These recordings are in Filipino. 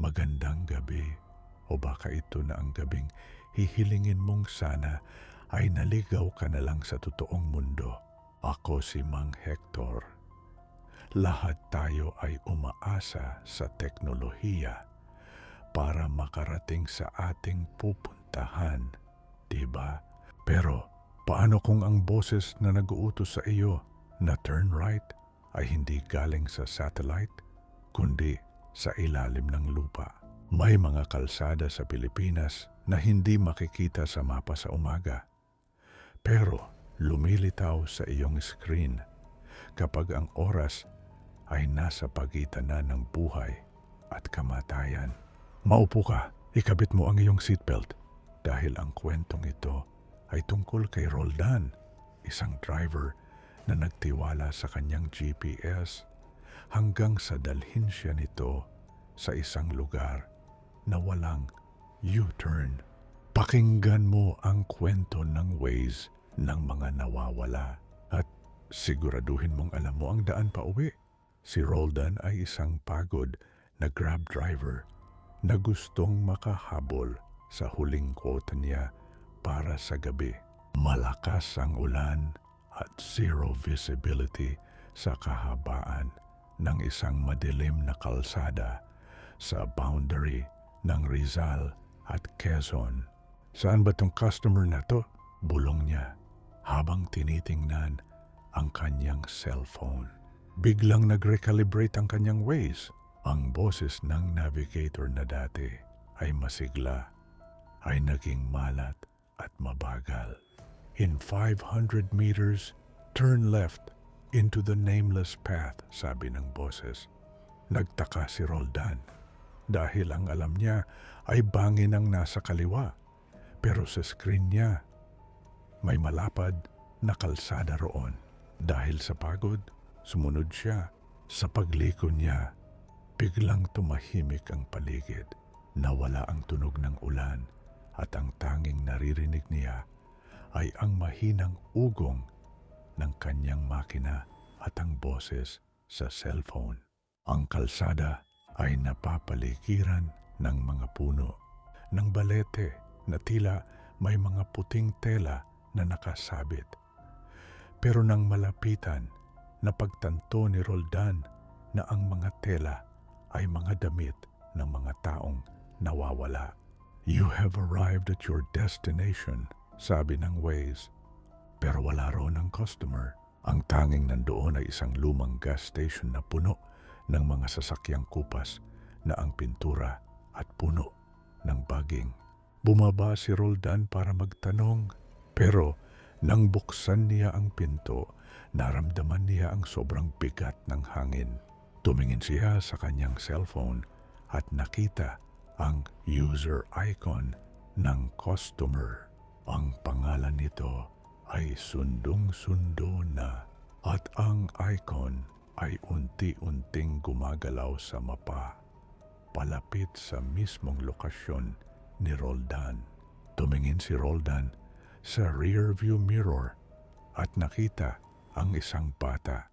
magandang gabi. O baka ito na ang gabing hihilingin mong sana ay naligaw ka na lang sa totoong mundo. Ako si Mang Hector. Lahat tayo ay umaasa sa teknolohiya para makarating sa ating pupuntahan, diba? Pero paano kung ang boses na nag-uutos sa iyo na turn right ay hindi galing sa satellite, kundi sa ilalim ng lupa? May mga kalsada sa Pilipinas na hindi makikita sa mapa sa umaga, pero lumilitaw sa iyong screen kapag ang oras ay nasa pagitan na ng buhay at kamatayan. Maupo ka, ikabit mo ang iyong seatbelt dahil ang kwentong ito ay tungkol kay Roldan, isang driver na nagtiwala sa kanyang GPS hanggang sa dalhin siya nito sa isang lugar na walang U-turn. Pakinggan mo ang kwento ng Waze ng mga nawawala at siguraduhin mong alam mo ang daan pa uwi. Si Roldan ay isang pagod na Grab driver na gustong makahabol sa huling quota niya para sa gabi. Malakas ang ulan at zero visibility sa kahabaan ng isang madilim na kalsada sa boundary ng Rizal at Quezon. Saan ba tong customer na to? Bulong niya habang tinitingnan ang kanyang cellphone. Biglang nag-recalibrate ang kanyang Waze. Ang boses ng navigator na dati ay masigla, ay naging malat at mabagal. In 500 meters, turn left into the nameless path, sabi ng boses. Nagtaka si Roldan dahil ang alam niya ay bangin ang nasa kaliwa. Pero sa screen niya, may malapad na kalsada roon. Dahil sa pagod, sumunod siya. Sa pagliko niya, biglang tumahimik ang paligid. Nawala ang tunog ng ulan at ang tanging naririnig niya ay ang mahinang ugong ng kanyang makina at ang boses sa cellphone. Ang kalsada ay napapaligiran ng mga puno, ng balete na tila may mga puting tela na nakasabit. Pero nang malapitan, napagtanto ni Roldan na ang mga tela ay mga damit ng mga taong nawawala. You have arrived at your destination, sabi ng Waze. Pero wala roon ang customer. Ang tanging nandoon ay isang lumang gas station na puno ng mga sasakyang kupas na ang pintura at puno ng baging. Bumaba si Roldan para magtanong, pero nang buksan niya ang pinto, naramdaman niya ang sobrang bigat ng hangin. Tumingin siya sa kanyang cellphone at nakita ang user icon ng customer. Ang pangalan nito ay sundong-sundo na at ang icon ay unti-unting gumagalaw sa mapa, palapit sa mismong lokasyon ni Roldan. Tumingin si Roldan sa rear view mirror at nakita ang isang bata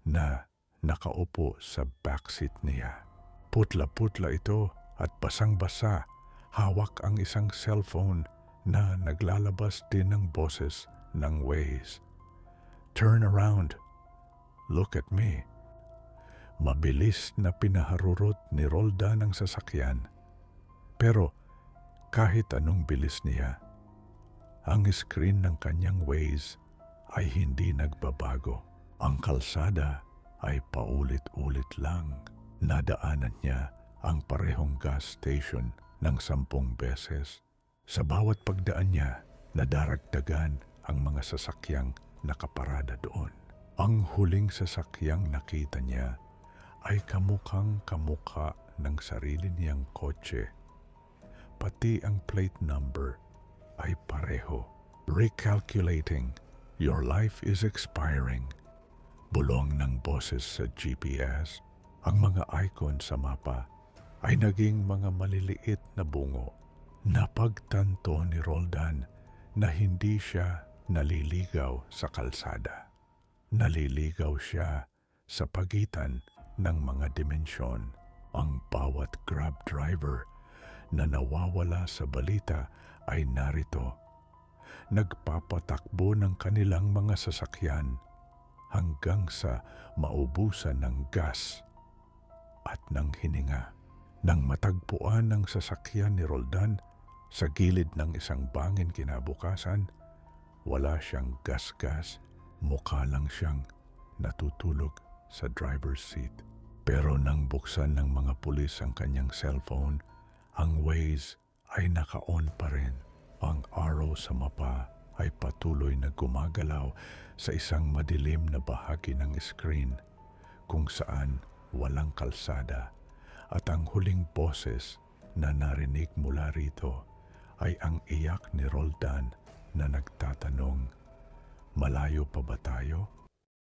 na nakaupo sa backseat niya. Putla-putla ito at basang-basa, hawak ang isang cellphone na naglalabas din ng boses ng Waze. Turn around. Look at me. Mabilis na pinaharurot ni Roldan ang sasakyan. Pero kahit anong bilis niya, ang screen ng kanyang Waze ay hindi nagbabago. Ang kalsada ay paulit-ulit lang. Nadaanan niya ang parehong gas station ng 10 beses. Sa bawat pagdaan niya, nadaragdagan ang mga sasakyang nakaparada doon. Ang huling sasakyang nakita niya ay kamukhang-kamukha ng sarili niyang kotse. Pati ang plate number ay pareho. Recalculating, your life is expiring. Bulong ng boses sa GPS. Ang mga icon sa mapa ay naging mga maliliit na bungo. Napagtanto ni Roldan na hindi siya naliligaw sa kalsada. Naliligaw siya sa pagitan ng mga dimensyon. Ang bawat Grab driver driver na nawawala sa balita ay narito. Nagpapatakbo ng kanilang mga sasakyan hanggang sa maubusan ng gas at ng hininga. Nang matagpuan ng sasakyan ni Roldan sa gilid ng isang bangin kinabukasan, wala siyang gas-gas, mukha lang siyang natutulog sa driver's seat. Pero nang buksan ng mga pulis ang kanyang cellphone, ang Waze ay naka-on pa rin. Ang arrow sa mapa ay patuloy na gumagalaw sa isang madilim na bahagi ng screen kung saan walang kalsada, at ang huling boses na narinig mula rito ay ang iyak ni Roldan na nagtatanong, "Malayo pa ba tayo?"